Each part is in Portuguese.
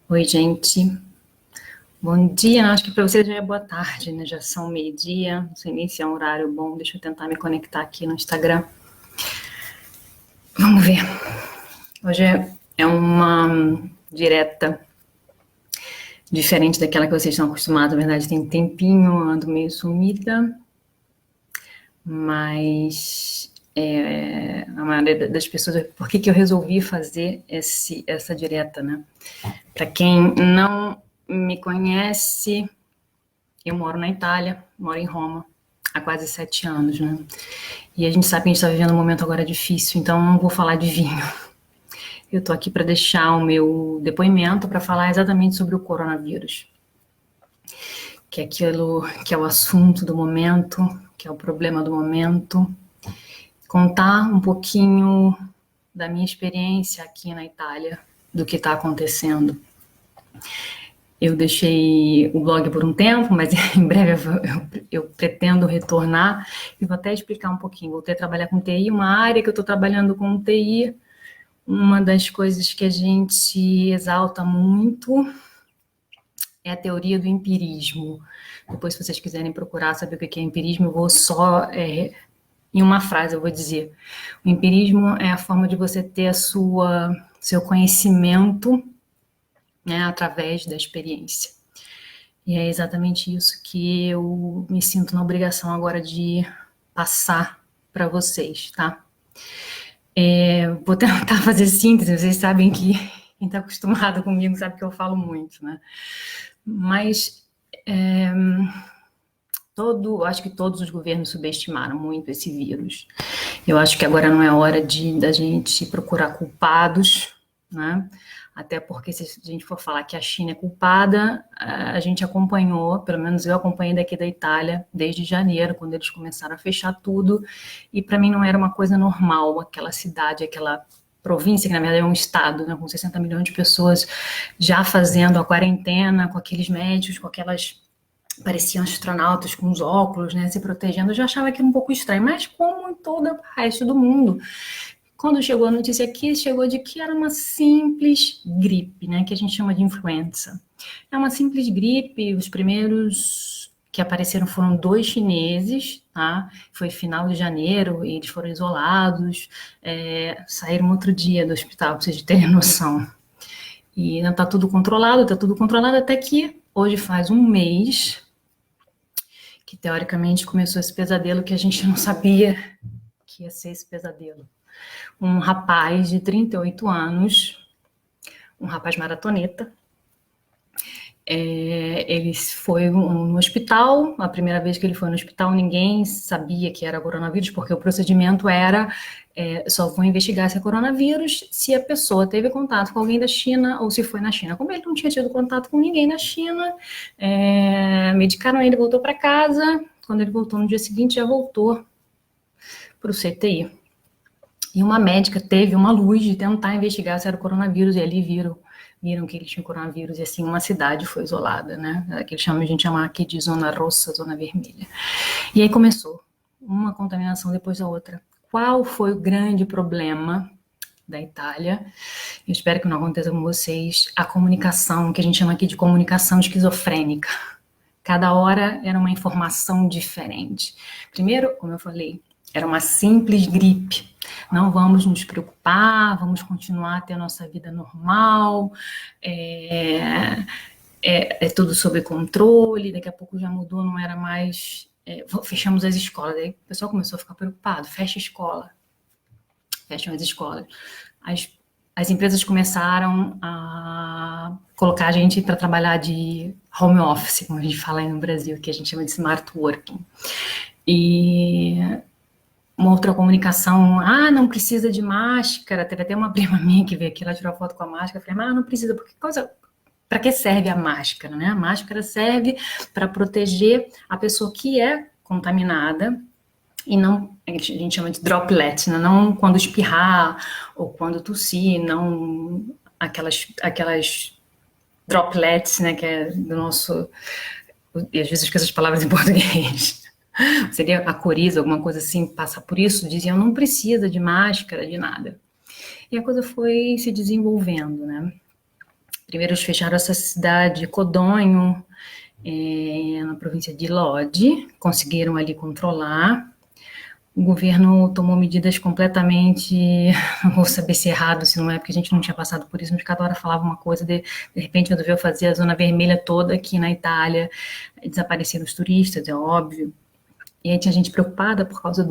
Oi, gente. Bom dia. Acho que para vocês já é boa tarde, né? Já são meio-dia. Não sei nem se é um horário bom. Deixa eu tentar me conectar aqui no Instagram. Vamos ver. Hoje é uma direta diferente daquela que vocês estão acostumados. Na verdade, tem um tempinho, ando meio sumida. Mas a maioria das pessoas... Por que eu resolvi fazer essa direta, né? Para quem não me conhece... Eu moro na Itália, moro em Roma há quase 7 anos, né? E a gente sabe que a gente está vivendo um momento agora difícil, então não vou falar de vinho. Eu tô aqui para deixar o meu depoimento para falar exatamente sobre o coronavírus, que é aquilo que é o assunto do momento, que é o problema do momento. Contar um pouquinho da minha experiência aqui na Itália, do que está acontecendo. Eu deixei o blog por um tempo, mas em breve eu pretendo retornar e vou até explicar um pouquinho. Voltei a trabalhar com TI, uma área que eu estou trabalhando com TI. Uma das coisas que a gente exalta muito é a teoria do empirismo. Depois, se vocês quiserem procurar saber o que é empirismo, eu vou só... em uma frase eu vou dizer. O empirismo é a forma de você ter seu conhecimento, né, através da experiência. E é exatamente isso que eu me sinto na obrigação agora de passar para vocês, tá? Vou tentar fazer síntese, vocês sabem que quem está acostumado comigo sabe que eu falo muito, né? Mas acho que todos os governos subestimaram muito esse vírus. Eu acho que agora não é hora da gente procurar culpados, né? Até porque se a gente for falar que a China é culpada, a gente acompanhou, pelo menos eu acompanhei daqui da Itália, desde janeiro, quando eles começaram a fechar tudo, e para mim não era uma coisa normal, aquela cidade, aquela província, que na verdade é um estado, né, com 60 milhões de pessoas já fazendo a quarentena, com aqueles médicos, com aquelas... pareciam astronautas com os óculos, né, se protegendo. Eu já achava aquilo um pouco estranho, mas como em todo o resto do mundo. Quando chegou a notícia aqui, chegou de que era uma simples gripe, né, que a gente chama de influenza. É uma simples gripe. Os primeiros que apareceram foram 2 chineses, tá? Foi final de janeiro, e eles foram isolados, saíram outro dia do hospital, para vocês terem noção. E está tudo controlado, até que hoje faz um mês que teoricamente começou esse pesadelo que a gente não sabia que ia ser esse pesadelo. Um rapaz de 38 anos, um rapaz maratoneta, ele foi no hospital. A primeira vez que ele foi no hospital, ninguém sabia que era coronavírus, porque o procedimento era só vão investigar se é coronavírus se a pessoa teve contato com alguém da China ou se foi na China. Como ele não tinha tido contato com ninguém na China, medicaram ele, voltou para casa. Quando ele voltou no dia seguinte, já voltou para o CTI. E uma médica teve uma luz de tentar investigar se era coronavírus, e ali viram que ele tinha coronavírus, e assim uma cidade foi isolada, né? A gente chama aqui de zona roxa, zona vermelha. E aí começou uma contaminação depois da outra. Qual foi o grande problema da Itália? Eu espero que não aconteça com vocês. A comunicação, que a gente chama aqui de comunicação esquizofrênica. Cada hora era uma informação diferente. Primeiro, como eu falei, era uma simples gripe. Não vamos nos preocupar, vamos continuar a ter a nossa vida normal, é tudo sob controle. Daqui a pouco já mudou, não era mais... fechamos as escolas, aí o pessoal começou a ficar preocupado. Fecha a escola, fecham as escolas. As empresas começaram a colocar a gente para trabalhar de home office, como a gente fala aí no Brasil, que a gente chama de smart working. E uma outra comunicação, não precisa de máscara. Teve até uma prima minha que veio aqui, ela tirou a foto com a máscara. Eu falei, não precisa, porque para que serve a máscara, né? A máscara serve para proteger a pessoa que é contaminada, e não, a gente chama de droplet, né? Não quando espirrar ou quando tossir, não aquelas droplets, né, que é do nosso... E às vezes eu esqueço as palavras em português. Seria a coriza, alguma coisa assim, passar por isso. Diziam, não precisa de máscara, de nada. E a coisa foi se desenvolvendo, né? Primeiro eles fecharam essa cidade, Codonho, na província de Lodi, conseguiram ali controlar. O governo tomou medidas completamente, não vou saber se é errado, se não é, porque a gente não tinha passado por isso, mas cada hora falava uma coisa, de repente resolveu fazer a zona vermelha toda aqui na Itália, desapareceram os turistas, é óbvio. E aí tinha gente preocupada por causa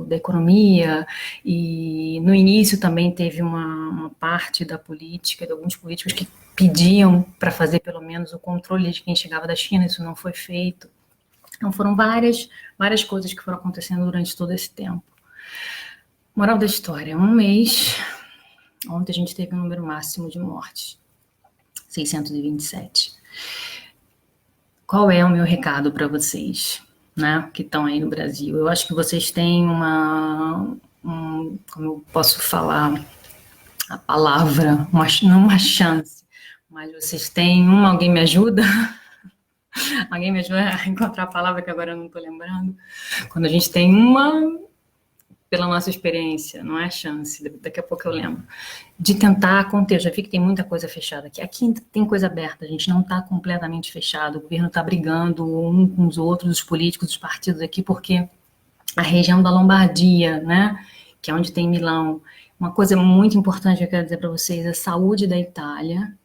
da economia, e no início também teve uma parte da política, de alguns políticos que pediam para fazer pelo menos o controle de quem chegava da China, isso não foi feito. Então foram várias coisas que foram acontecendo durante todo esse tempo. Moral da história, um mês, ontem a gente teve um número máximo de mortes, 627. Qual é o meu recado para vocês, né, que estão aí no Brasil? Eu acho que vocês têm como eu posso falar a palavra, não uma chance, mas vocês têm alguém me ajuda? Alguém me ajuda a encontrar a palavra que agora eu não estou lembrando? Quando a gente tem pela nossa experiência, não é chance, daqui a pouco eu lembro, de tentar conter. Eu já vi que tem muita coisa fechada aqui. Aqui tem coisa aberta, a gente não está completamente fechado. O governo está brigando um com os outros, os políticos, os partidos aqui, porque a região da Lombardia, né, que é onde tem Milão, uma coisa muito importante que eu quero dizer para vocês, a saúde da Itália,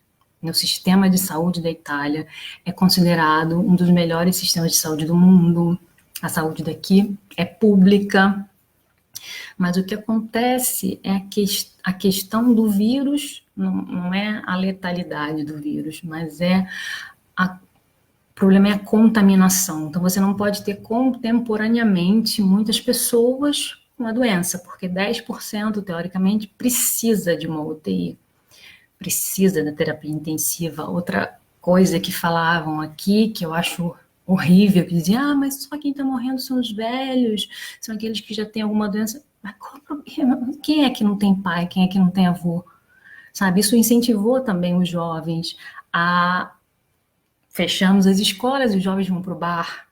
o sistema de saúde da Itália é considerado um dos melhores sistemas de saúde do mundo. A saúde daqui é pública, mas o que acontece é a questão do vírus, não é a letalidade do vírus, mas o problema é a contaminação. Então você não pode ter contemporaneamente muitas pessoas com a doença, porque 10% teoricamente precisa de uma UTI. Precisa da terapia intensiva. Outra coisa que falavam aqui, que eu acho horrível, que diziam, mas só quem está morrendo são os velhos, são aqueles que já têm alguma doença. Mas qual o problema? Quem é que não tem pai? Quem é que não tem avô? Sabe, isso incentivou também os jovens a... Fechamos as escolas, os jovens vão para o bar.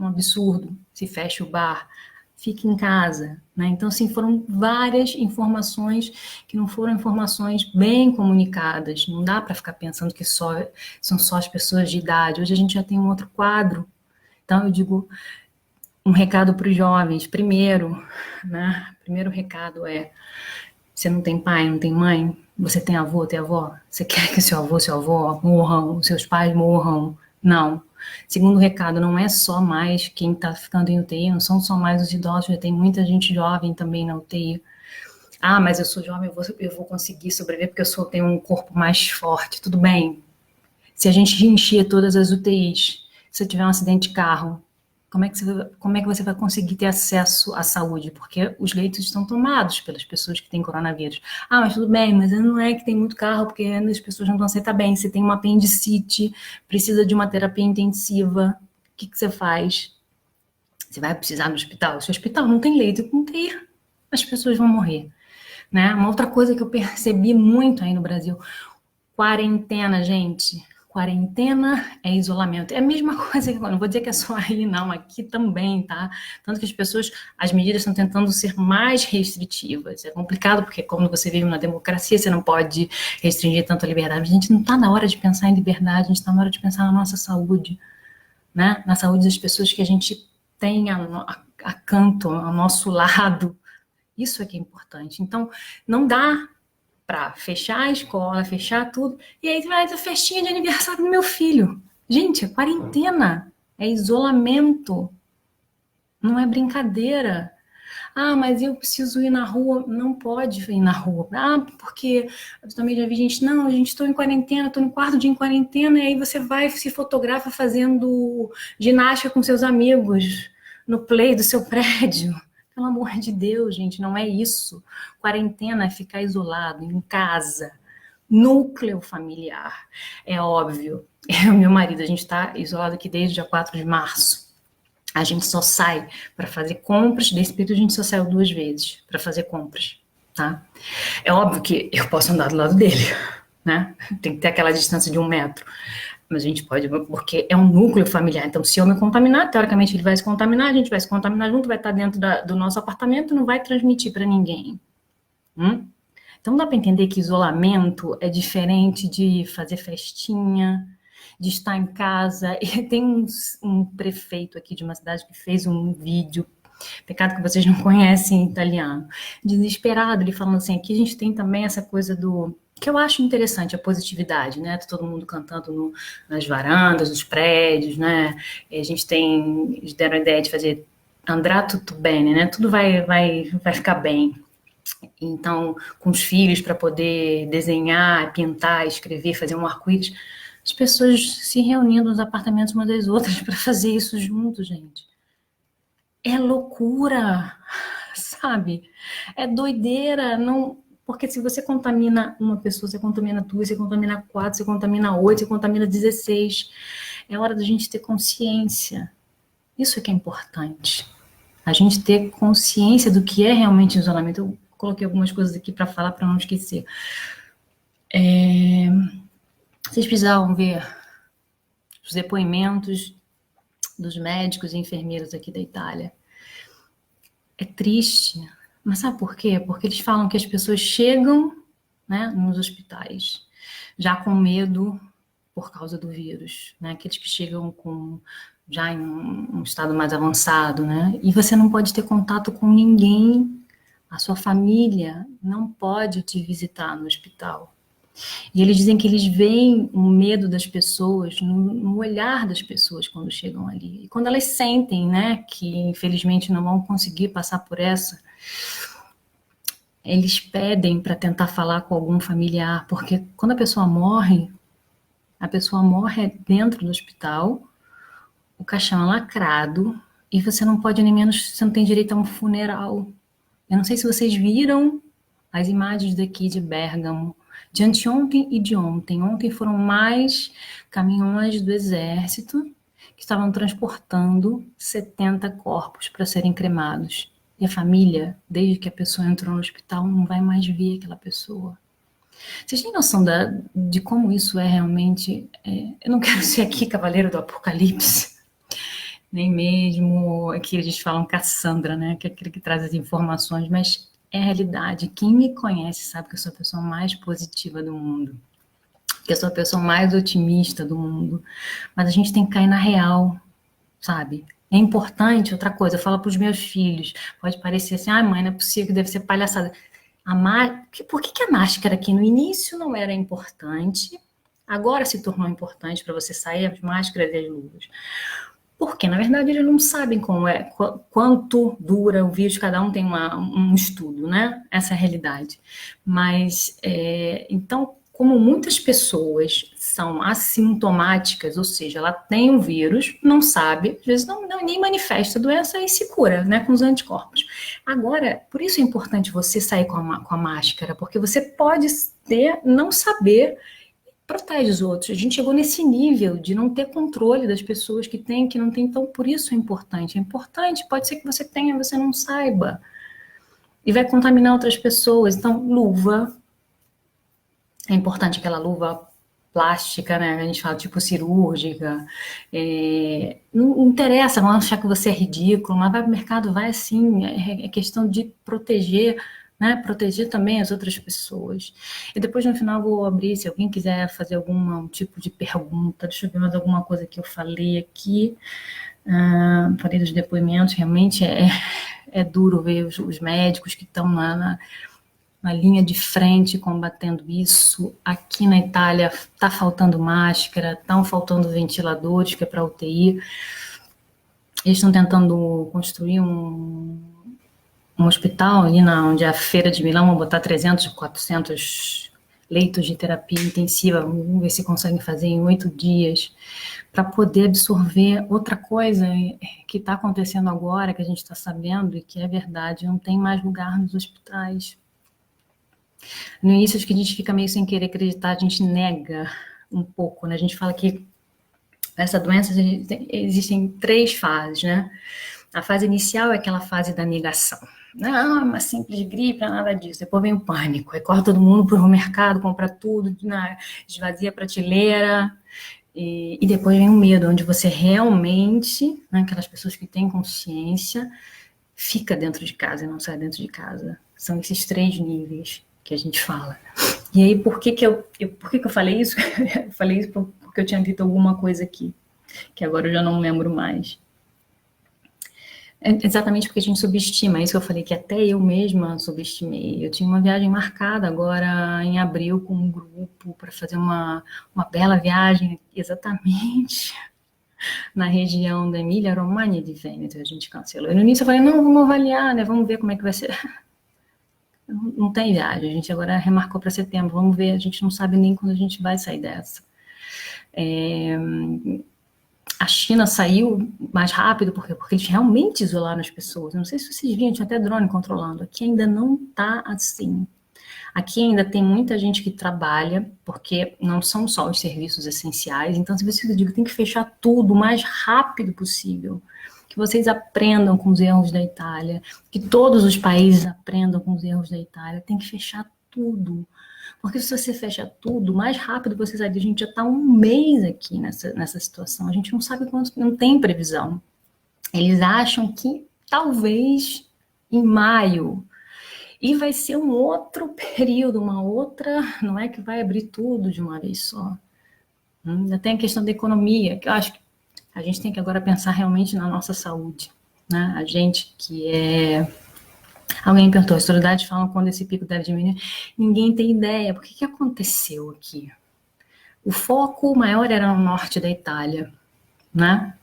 Um absurdo, se fecha o bar. Fique em casa, né? Então, assim, foram várias informações que não foram informações bem comunicadas. Não dá para ficar pensando que são só as pessoas de idade. Hoje a gente já tem um outro quadro. Então, eu digo um recado para os jovens. Primeiro, né? Primeiro recado é: você não tem pai, não tem mãe? Você tem avô, tem avó? Você quer que seu avô, sua avó morram, seus pais morram? Não. Segundo recado, não é só mais quem está ficando em UTI, não são só mais os idosos, já tem muita gente jovem também na UTI. Ah, mas eu sou jovem, eu vou conseguir sobreviver porque eu tenho um corpo mais forte. Tudo bem. Se a gente encher todas as UTIs, se eu tiver um acidente de carro, como é que você vai conseguir ter acesso à saúde? Porque os leitos estão tomados pelas pessoas que têm coronavírus. Ah, mas tudo bem, mas não é que tem muito carro, porque as pessoas não vão aceitar bem. Você tem uma apendicite, precisa de uma terapia intensiva, o que você faz? Você vai precisar do hospital? Se o hospital não tem leito, não tem, as pessoas vão morrer. Né? Uma outra coisa que eu percebi muito aí no Brasil, quarentena, gente. Quarentena é isolamento. É a mesma coisa que, não vou dizer que é só aí, não, aqui também, tá? Tanto que as medidas estão tentando ser mais restritivas. É complicado, porque como você vive na democracia, você não pode restringir tanto a liberdade. A gente não está na hora de pensar em liberdade, a gente está na hora de pensar na nossa saúde, né? Na saúde das pessoas que a gente tem a canto, ao nosso lado. Isso é que é importante. Então, não dá para fechar a escola, fechar tudo, e aí vai a festinha de aniversário do meu filho. Gente, é quarentena, é isolamento, não é brincadeira. Ah, mas eu preciso ir na rua. Não pode ir na rua. Ah, porque eu também já vi gente, não, a gente estou em quarentena, estou no quarto dia em quarentena, e aí você vai se fotografa fazendo ginástica com seus amigos no play do seu prédio. Pelo amor de Deus, gente, não é isso. Quarentena é ficar isolado, em casa. Núcleo familiar. É óbvio. Eu e meu marido, a gente está isolado aqui desde o dia 4 de março. A gente só sai para fazer compras. Desse período a gente só saiu 2 vezes para fazer compras, tá? É óbvio que eu posso andar do lado dele, né? Tem que ter aquela distância de 1 metro. Mas a gente pode, porque é um núcleo familiar. Então, se eu me contaminar, teoricamente ele vai se contaminar, a gente vai se contaminar junto, vai estar dentro do nosso apartamento e não vai transmitir para ninguém. Então dá para entender que isolamento é diferente de fazer festinha, de estar em casa. E tem um prefeito aqui de uma cidade que fez um vídeo, pecado que vocês não conhecem italiano, desesperado, ele falando assim, aqui a gente tem também essa coisa do... que eu acho interessante, a positividade, né? Tá todo mundo cantando nas varandas, nos prédios, né? E a gente tem... eles deram a ideia de fazer andrà tutto bene, né? Tudo vai ficar bem. Então, com os filhos para poder desenhar, pintar, escrever, fazer um arco-íris, as pessoas se reunindo nos apartamentos umas das outras para fazer isso juntos, gente. É loucura, sabe? É doideira, não... Porque se você contamina uma pessoa, você contamina duas, você contamina quatro, você contamina oito, você contamina 16. É hora da gente ter consciência. Isso é que é importante. A gente ter consciência do que é realmente isolamento. Eu coloquei algumas coisas aqui para falar, para não esquecer. Vocês precisavam ver os depoimentos dos médicos e enfermeiros aqui da Itália. É triste, mas sabe por quê? Porque eles falam que as pessoas chegam, né, nos hospitais já com medo por causa do vírus, né? Aqueles que chegam já em um estado mais avançado, né? E você não pode ter contato com ninguém, a sua família não pode te visitar no hospital. E eles dizem que eles veem o medo das pessoas no olhar das pessoas quando chegam ali. E quando elas sentem, né, que infelizmente não vão conseguir passar por essa, eles pedem para tentar falar com algum familiar, porque quando a pessoa morre dentro do hospital, o caixão é lacrado e você não pode nem menos, você não tem direito a um funeral. Eu não sei se vocês viram as imagens daqui de Bérgamo, de anteontem e de ontem. Ontem foram mais caminhões do exército que estavam transportando 70 corpos para serem cremados. E a família, desde que a pessoa entrou no hospital, não vai mais ver aquela pessoa. Vocês têm noção de como isso é realmente... eu não quero ser aqui cavaleiro do apocalipse, nem mesmo aqui eles falam Cassandra, né? Que é aquele que traz as informações, mas é a realidade. Quem me conhece sabe que eu sou a pessoa mais positiva do mundo, que eu sou a pessoa mais otimista do mundo, mas a gente tem que cair na real, sabe? É importante, outra coisa, eu falo para os meus filhos, pode parecer assim, mãe, não é possível, que deve ser palhaçada. Por que a máscara aqui no início não era importante, agora se tornou importante para você sair, as máscaras e as luvas? Porque, na verdade, eles não sabem quanto dura o vírus, cada um tem um estudo, né? Essa é a realidade. Mas, então, como muitas pessoas são assintomáticas, ou seja, ela tem um vírus, não sabe, às vezes nem manifesta a doença e se cura, né, com os anticorpos. Agora, por isso é importante você sair com a máscara, porque você pode não saber, protege os outros. A gente chegou nesse nível de não ter controle das pessoas que tem, que não tem, então por isso é importante. É importante, pode ser que você tenha, você não saiba. E vai contaminar outras pessoas. Então, luva. É importante aquela luva plástica, né? A gente fala tipo cirúrgica. Não interessa, vão achar que você é ridículo, mas vai pro mercado, vai assim. É questão de proteger, né? Proteger também as outras pessoas. E depois no final vou abrir, se alguém quiser fazer algum tipo de pergunta, deixa eu ver mais alguma coisa que eu falei aqui. Falei dos depoimentos, realmente é duro ver os médicos que estão na linha de frente combatendo isso. Aqui na Itália está faltando máscara, estão faltando ventiladores, que é para UTI. Eles estão tentando construir um hospital ali onde é a Feira de Milão, vão botar 300, 400 leitos de terapia intensiva, vamos ver se conseguem fazer em 8 dias, para poder absorver outra coisa que está acontecendo agora, que a gente está sabendo e que é verdade, não tem mais lugar nos hospitais. No início, acho que a gente fica meio sem querer acreditar, a gente nega um pouco, né? A gente fala que essa doença existem 3 fases, né? A fase inicial é aquela fase da negação. Não, uma simples gripe, não é nada disso. Depois vem o pânico, aí corre todo mundo para o mercado, compra tudo, esvazia a prateleira, e depois vem o medo, onde você realmente, né, aquelas pessoas que têm consciência, fica dentro de casa e não sai dentro de casa. São esses 3 níveis. que a gente fala. E aí, por que que eu falei isso? Eu falei isso porque eu tinha visto alguma coisa aqui, que agora eu já não lembro mais. É exatamente porque a gente subestima, é isso que eu falei, que até eu mesma subestimei. Eu tinha uma viagem marcada agora em abril com um grupo para fazer uma bela viagem, exatamente na região da Emília-Romagna e de Vêneto, a gente cancelou. E no início eu falei, não, vamos avaliar, né, vamos ver como é que vai ser. Não tem viagem, a gente agora remarcou para setembro, vamos ver, a gente não sabe nem quando a gente vai sair dessa. A China saiu mais rápido, porque eles realmente isolaram as pessoas. Não sei se vocês viram, tinha até drone controlando. Aqui ainda não está assim. Aqui ainda tem muita gente que trabalha, porque não são só os serviços essenciais. Então, se você diga, tem que fechar tudo o mais rápido possível. Que vocês aprendam com os erros da Itália, que todos os países aprendam com os erros da Itália. Tem que fechar tudo. Porque se você fecha tudo, mais rápido você sai. A gente já está um mês aqui nessa situação. A gente não sabe quanto, não tem previsão. Eles acham que talvez em maio. E vai ser um outro período, uma outra. Não é que vai abrir tudo de uma vez só. Ainda tem a questão da economia, que eu acho que a gente tem que agora pensar realmente na nossa saúde. Né? A gente que é. Alguém perguntou, as autoridades falam quando esse pico deve diminuir. Ninguém tem ideia. Por que aconteceu aqui? O foco maior era no norte da Itália, né?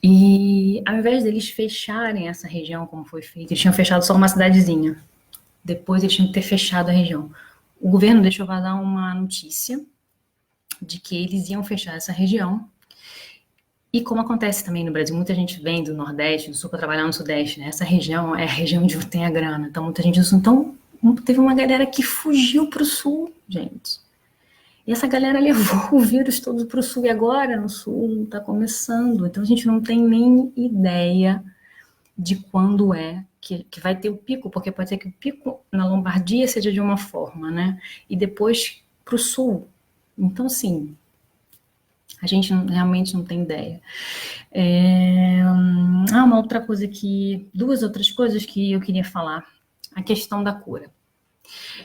E ao invés deles fecharem essa região como foi feito, eles tinham fechado só uma cidadezinha. Depois eles tinham que ter fechado a região. O governo deixou vazar uma notícia de que eles iam fechar essa região. E como acontece também no Brasil, muita gente vem do Nordeste, do Sul para trabalhar no Sudeste, né? Essa região é a região onde tem a grana, então muita gente do Sul. Então, teve uma galera que fugiu para o Sul, gente. E essa galera levou o vírus todo para o Sul, e agora no Sul está começando. Então a gente não tem nem ideia de quando é que vai ter o pico, porque pode ser que o pico na Lombardia seja de uma forma, né? E depois para o Sul. Então, assim, a gente realmente não tem ideia. Uma outra coisa duas outras coisas que eu queria falar. A questão da cura.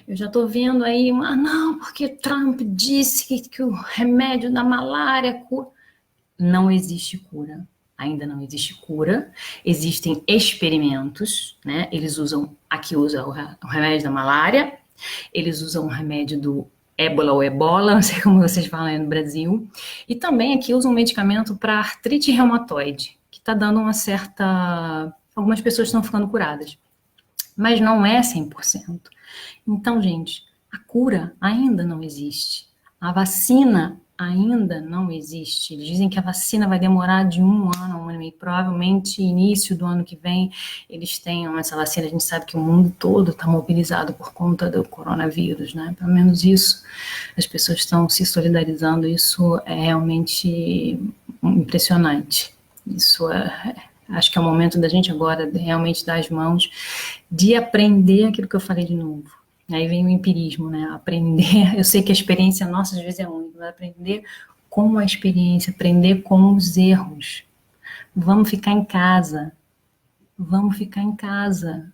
Eu já estou vendo aí, não, porque Trump disse que o remédio da malária cura. Não existe cura. Ainda não existe cura. Existem experimentos, né? Eles usam, aqui usa o remédio da malária, eles usam o remédio do ébola ou ebola, não sei como vocês falam aí no Brasil. E também aqui usa um medicamento para artrite reumatoide, que está dando uma certa... Algumas pessoas estão ficando curadas. Mas não é 100%. Então, gente, a cura ainda não existe. A vacina ainda não existe. Eles dizem que a vacina vai demorar de 1 ano a 1 ano e meio. Provavelmente, início do ano que vem, eles tenham essa vacina. A gente sabe que o mundo todo está mobilizado por conta do coronavírus, né? Pelo menos isso, as pessoas estão se solidarizando. Isso é realmente impressionante. Isso acho que é o momento da gente agora realmente dar as mãos, de aprender aquilo que eu falei de novo. Aí vem o empirismo, né? Aprender, eu sei que a experiência nossa às vezes é única, mas aprender com a experiência, aprender com os erros. Vamos ficar em casa. Vamos ficar em casa.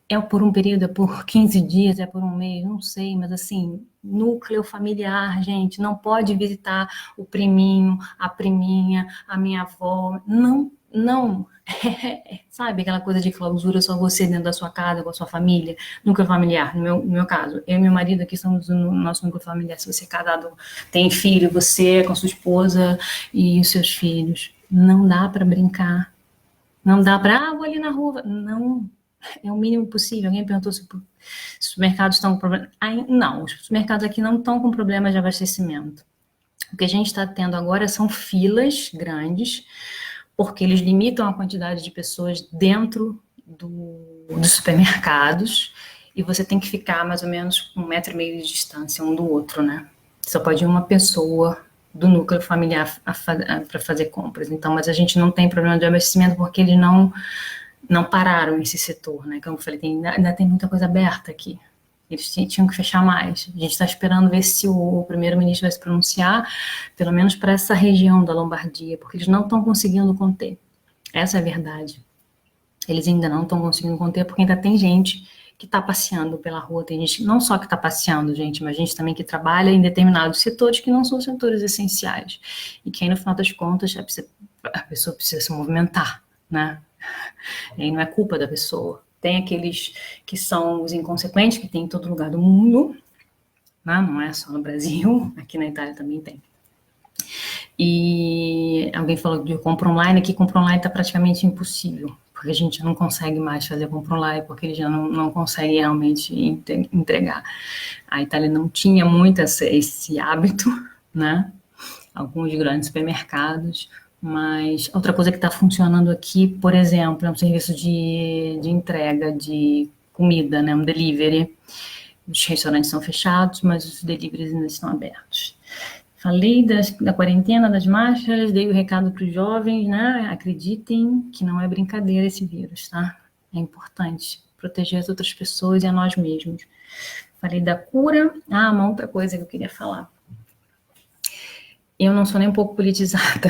É por um período, é por 15 dias, é por um mês, não sei, mas assim, núcleo familiar, gente, não pode visitar o priminho, a priminha, a minha avó, não. Sabe aquela coisa de clausura, só você dentro da sua casa, com a sua família, núcleo familiar, no meu caso, eu e meu marido aqui estamos no nosso núcleo familiar. Se você é casado, tem filho, você com a sua esposa e os seus filhos, não dá para brincar, não dá para, vou ali na rua, não, é o mínimo possível. Alguém perguntou se os supermercados estão com problema, não, os supermercados aqui não estão com problemas de abastecimento. O que a gente está tendo agora são filas grandes, porque eles limitam a quantidade de pessoas dentro dos supermercados, e você tem que ficar mais ou menos 1,5 metro de distância um do outro, né? Só pode ir uma pessoa do núcleo familiar para fazer compras. Então, mas a gente não tem problema de abastecimento, porque eles não pararam esse setor, né? Como eu falei, ainda tem muita coisa aberta aqui. Eles tinham que fechar mais. A gente está esperando ver se o primeiro-ministro vai se pronunciar, pelo menos para essa região da Lombardia, porque eles não estão conseguindo conter. Essa é a verdade. Eles ainda não estão conseguindo conter, porque ainda tem gente que está passeando pela rua, tem gente não só que está passeando, gente, mas gente também que trabalha em determinados setores que não são setores essenciais. E que aí, no final das contas, a pessoa precisa se movimentar, né? E aí não é culpa da pessoa. Tem aqueles que são os inconsequentes, que tem em todo lugar do mundo, né? Não é só no Brasil, aqui na Itália também tem. E alguém falou de compra online, aqui compra online está praticamente impossível, porque a gente não consegue mais fazer compra online, porque eles já não conseguem realmente entregar. A Itália não tinha muito esse hábito, né? Alguns grandes supermercados, mas outra coisa que está funcionando aqui, por exemplo, é um serviço de entrega de comida, né? Um delivery. Os restaurantes são fechados, mas os deliveries ainda estão abertos. Falei da quarentena, das máscaras, dei o recado para os jovens, né? Acreditem que não é brincadeira esse vírus, tá? É importante proteger as outras pessoas e a nós mesmos. Falei da cura. Ah, uma outra coisa que eu queria falar. Eu não sou nem um pouco politizada.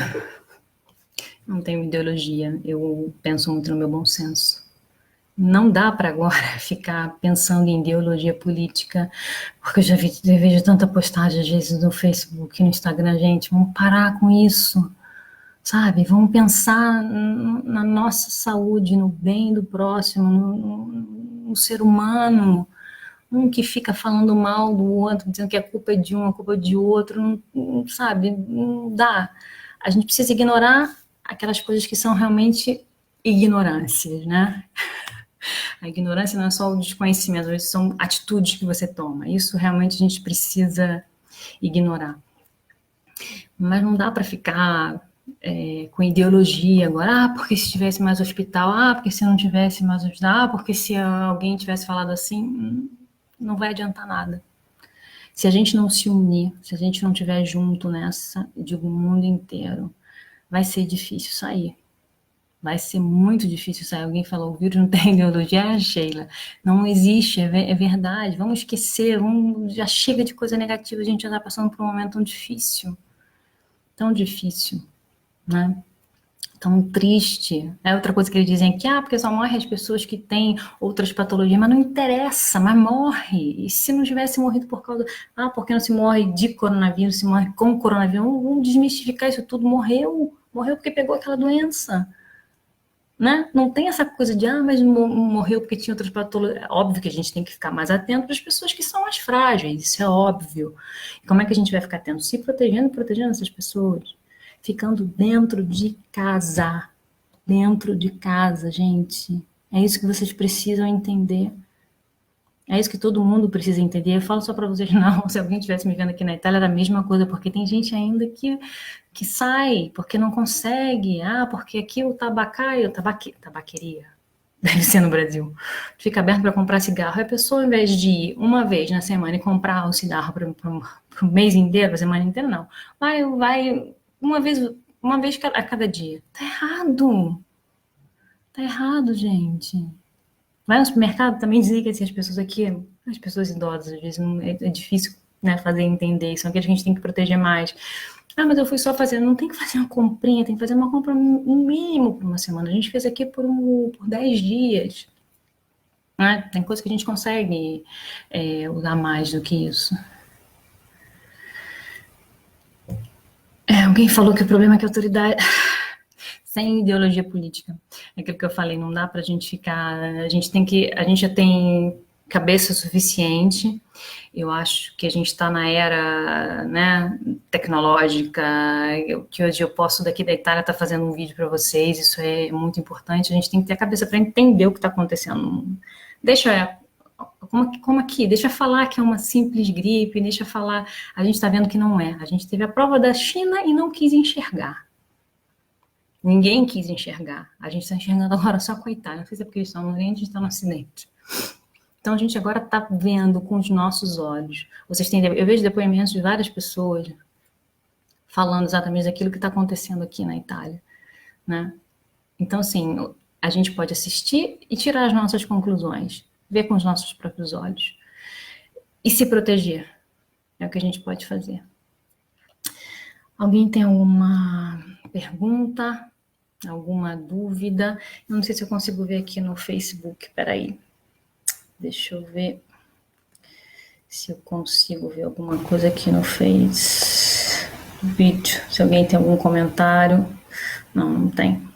Não tenho ideologia. Eu penso muito no meu bom senso. Não dá para agora ficar pensando em ideologia política, porque eu já vejo tanta postagem às vezes no Facebook, no Instagram, gente, vamos parar com isso, sabe? Vamos pensar na nossa saúde, no bem do próximo, no ser humano. Um que fica falando mal do outro, dizendo que a culpa é de um, a culpa é de outro, sabe? Não dá. A gente precisa ignorar aquelas coisas que são realmente ignorâncias, né? A ignorância não é só o desconhecimento, às vezes são atitudes que você toma. Isso realmente a gente precisa ignorar. Mas não dá para ficar com ideologia agora, porque se tivesse mais hospital, porque se não tivesse mais hospital, porque se alguém tivesse falado assim, não vai adiantar nada. Se a gente não se unir, se a gente não estiver junto nessa, digo, o mundo inteiro, vai ser difícil sair. Vai ser muito difícil sair. Alguém falou, o vírus não tem ideologia, Sheila. Não existe, é verdade. Vamos esquecer, já chega de coisa negativa, a gente já está passando por um momento tão difícil, né? Tão triste. É outra coisa que eles dizem aqui, porque só morrem as pessoas que têm outras patologias, mas não interessa, mas morre. E se não tivesse morrido por causa... porque não se morre de coronavírus, se morre com coronavírus? Vamos desmistificar isso tudo. Morreu porque pegou aquela doença. Né? Não tem essa coisa de, mas morreu porque tinha outras patologias. Óbvio que a gente tem que ficar mais atento para as pessoas que são mais frágeis, isso é óbvio. E como é que a gente vai ficar atento? Se protegendo e protegendo essas pessoas. Ficando dentro de casa. Dentro de casa, gente. É isso que vocês precisam entender. É isso que todo mundo precisa entender. Eu falo só para vocês, não. Se alguém estivesse me vendo aqui na Itália, era a mesma coisa, porque tem gente ainda que sai, porque não consegue. Porque aqui o tabacaio, tabaqueria, deve ser no Brasil, fica aberto para comprar cigarro. E a pessoa, ao invés de ir uma vez na semana e comprar o cigarro para o mês inteiro, para a semana inteira, não. Vai uma vez a cada dia. Tá errado. Tá errado, gente. Vai no supermercado, também desliga as pessoas aqui, as pessoas idosas, às vezes é difícil, né, fazer entender, são aqueles que a gente tem que proteger mais. Mas eu fui só fazer, não tem que fazer uma comprinha, tem que fazer uma compra no mínimo por uma semana. A gente fez aqui por 10 dias. Né? Tem coisa que a gente consegue usar mais do que isso. Alguém falou que o problema é que a autoridade... sem ideologia política. É aquilo que eu falei, não dá para a gente ficar... A gente já tem cabeça suficiente. Eu acho que a gente está na era, né, tecnológica, que hoje eu posso, daqui da Itália, estar fazendo um vídeo para vocês, isso é muito importante. A gente tem que ter a cabeça para entender o que está acontecendo no mundo. Como aqui, deixa falar que é uma simples gripe, deixa falar... A gente está vendo que não é. A gente teve a prova da China e não quis enxergar. Ninguém quis enxergar. A gente está enxergando agora só com a Itália. Não sei se é porque eles estão no Oriente, a gente está no Ocidente. Então, a gente agora está vendo com os nossos olhos. Eu vejo depoimentos de várias pessoas falando exatamente daquilo que está acontecendo aqui na Itália. Né? Então, assim, a gente pode assistir e tirar as nossas conclusões. Ver com os nossos próprios olhos. E se proteger. É o que a gente pode fazer. Alguém tem alguma pergunta? Alguma dúvida? Eu não sei se eu consigo ver aqui no Facebook. Peraí. Deixa eu ver se eu consigo ver alguma coisa aqui no Face do vídeo. Se alguém tem algum comentário. Não, não tem.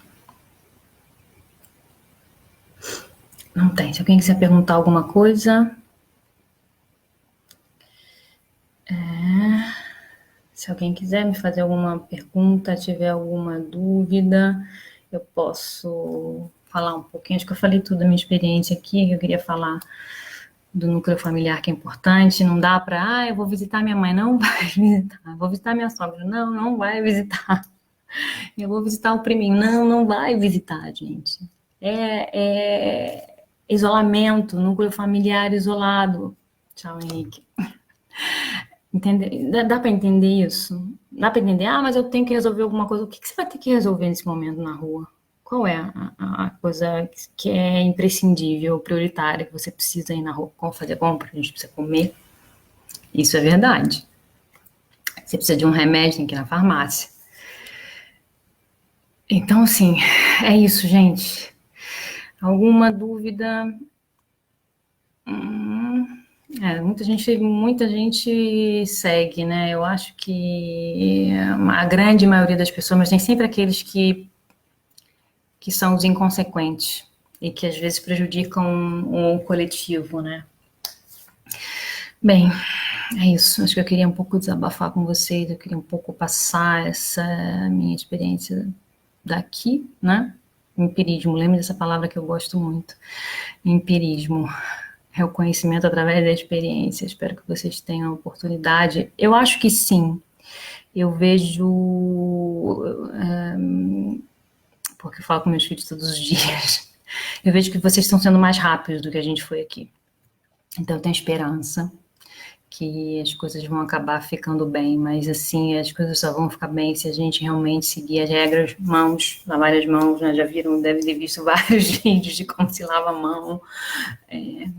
Não tem. Se alguém quiser perguntar alguma coisa. Se alguém quiser me fazer alguma pergunta, tiver alguma dúvida, eu posso falar um pouquinho. Acho que eu falei tudo da minha experiência aqui, que eu queria falar do núcleo familiar, que é importante. Não dá para, eu vou visitar minha mãe, não vai visitar. Vou visitar minha sogra, não vai visitar. Eu vou visitar o priminho, não vai visitar, gente. É isolamento, núcleo familiar isolado. Tchau, Henrique. Dá para entender isso? Dá para entender? Ah, mas eu tenho que resolver alguma coisa. O que você vai ter que resolver nesse momento na rua? Qual é a coisa que é imprescindível, prioritária, que você precisa ir na rua? Como fazer compra? A gente precisa comer. Isso é verdade. Você precisa de um remédio, tem que ir na farmácia. Então, assim, é isso, gente. Alguma dúvida? Muita gente segue, né? Eu acho que a grande maioria das pessoas, mas tem sempre aqueles que são os inconsequentes e que às vezes prejudicam o coletivo, né? Bem, é isso. Acho que eu queria um pouco desabafar com vocês, eu queria um pouco passar essa minha experiência daqui, né? Empirismo, lembre dessa palavra que eu gosto muito. Empirismo. É o conhecimento através da experiência. Espero que vocês tenham a oportunidade. Eu acho que sim. Eu vejo... porque eu falo com meus filhos todos os dias. Eu vejo que vocês estão sendo mais rápidos do que a gente foi aqui. Então eu tenho esperança que as coisas vão acabar ficando bem, mas assim, as coisas só vão ficar bem se a gente realmente seguir as regras, lavar as mãos, né? Já viram, deve ter visto vários vídeos de como se lava a mão,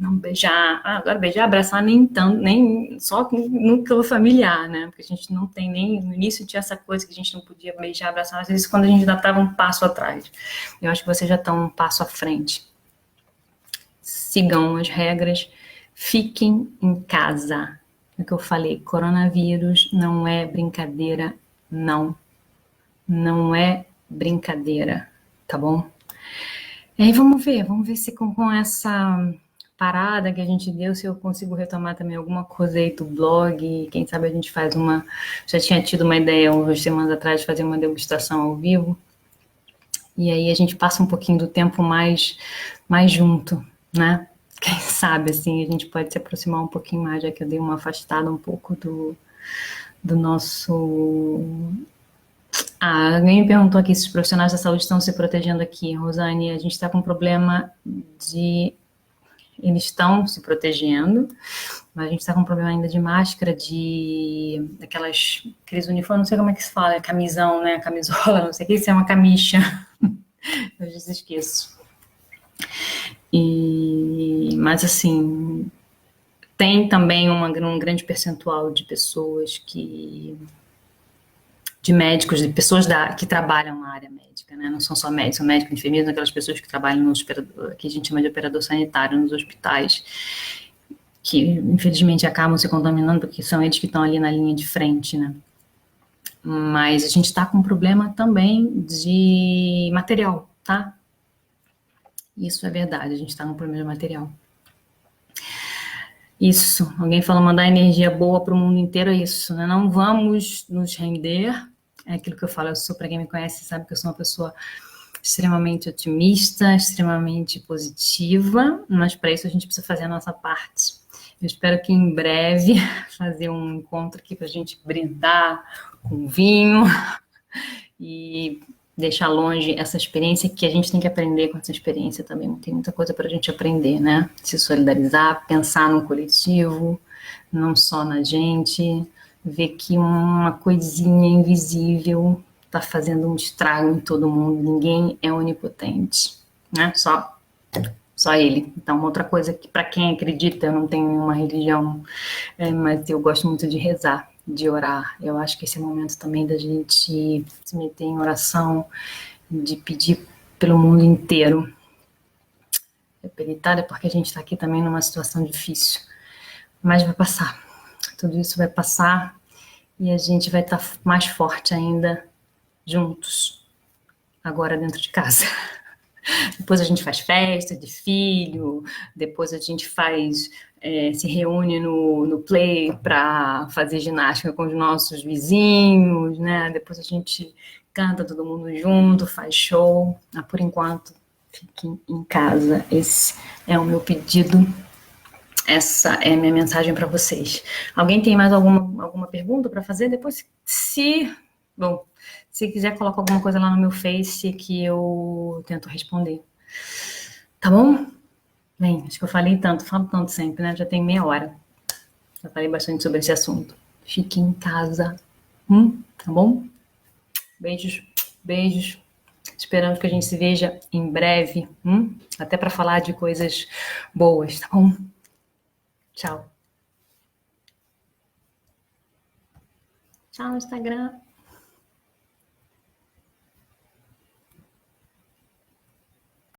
não beijar, agora beijar, abraçar nem tanto, nem só com núcleo familiar, né? Porque a gente não tem nem, no início tinha essa coisa que a gente não podia beijar, abraçar, às vezes quando a gente ainda estava um passo atrás. Eu acho que vocês já estão um passo à frente. Sigam as regras, fiquem em casa. É o que eu falei, coronavírus não é brincadeira, não. Não é brincadeira, tá bom? E aí vamos ver se com essa parada que a gente deu, se eu consigo retomar também alguma coisa aí do blog, quem sabe a gente faz uma... Já tinha tido uma ideia umas semanas atrás de fazer uma degustação ao vivo, e aí a gente passa um pouquinho do tempo mais junto, né? Quem sabe, assim, a gente pode se aproximar um pouquinho mais, já que eu dei uma afastada um pouco do nosso... alguém me perguntou aqui se os profissionais da saúde estão se protegendo aqui. Rosane, a gente está com um problema de... Eles estão se protegendo, mas a gente está com um problema ainda de máscara, aqueles uniformes, não sei como é que se fala, camisão, né, camisola, não sei o que, isso é uma camicha. Eu já esqueço. Mas assim, tem também um grande percentual de pessoas de médicos, de pessoas que trabalham na área médica, né? Não são só médicos, são médicos, enfermeiros, aquelas pessoas que trabalham que a gente chama de operador sanitário nos hospitais, que infelizmente acabam se contaminando porque são eles que estão ali na linha de frente, né? Mas a gente está com um problema também de material, tá? Isso é verdade, a gente está com um problema de material. Isso, alguém falou mandar energia boa para o mundo inteiro, é isso, né? Não vamos nos render, é aquilo que eu falo, para quem me conhece sabe que eu sou uma pessoa extremamente otimista, extremamente positiva, mas para isso a gente precisa fazer a nossa parte. Eu espero que em breve fazer um encontro aqui para a gente brindar com vinho e deixar longe essa experiência, que a gente tem que aprender com essa experiência também. Tem muita coisa para a gente aprender, né? Se solidarizar, pensar no coletivo, não só na gente, ver que uma coisinha invisível está fazendo um estrago em todo mundo. Ninguém é onipotente, né? Só ele. Então, outra coisa que, para quem acredita, eu não tenho nenhuma religião, mas eu gosto muito de rezar, de orar. Eu acho que esse é o momento também da gente se meter em oração, de pedir pelo mundo inteiro. debilitada, porque a gente está aqui também numa situação difícil. Mas vai passar. Tudo isso vai passar e a gente vai estar mais forte ainda juntos, agora dentro de casa. Depois a gente faz festa de filho, depois a gente se reúne no play para fazer ginástica com os nossos vizinhos, né? Depois a gente canta todo mundo junto, faz show. Por enquanto, fiquem em casa. Esse é o meu pedido. Essa é a minha mensagem para vocês. Alguém tem mais alguma pergunta para fazer? Depois, se quiser, coloca alguma coisa lá no meu Face que eu tento responder. Tá bom? Bem, acho que eu falo tanto sempre, né? Já tem meia hora. Já falei bastante sobre esse assunto. Fique em casa. Tá bom? Beijos, beijos. Esperando que a gente se veja em breve. Até para falar de coisas boas, tá bom? Tchau. Tchau, Instagram.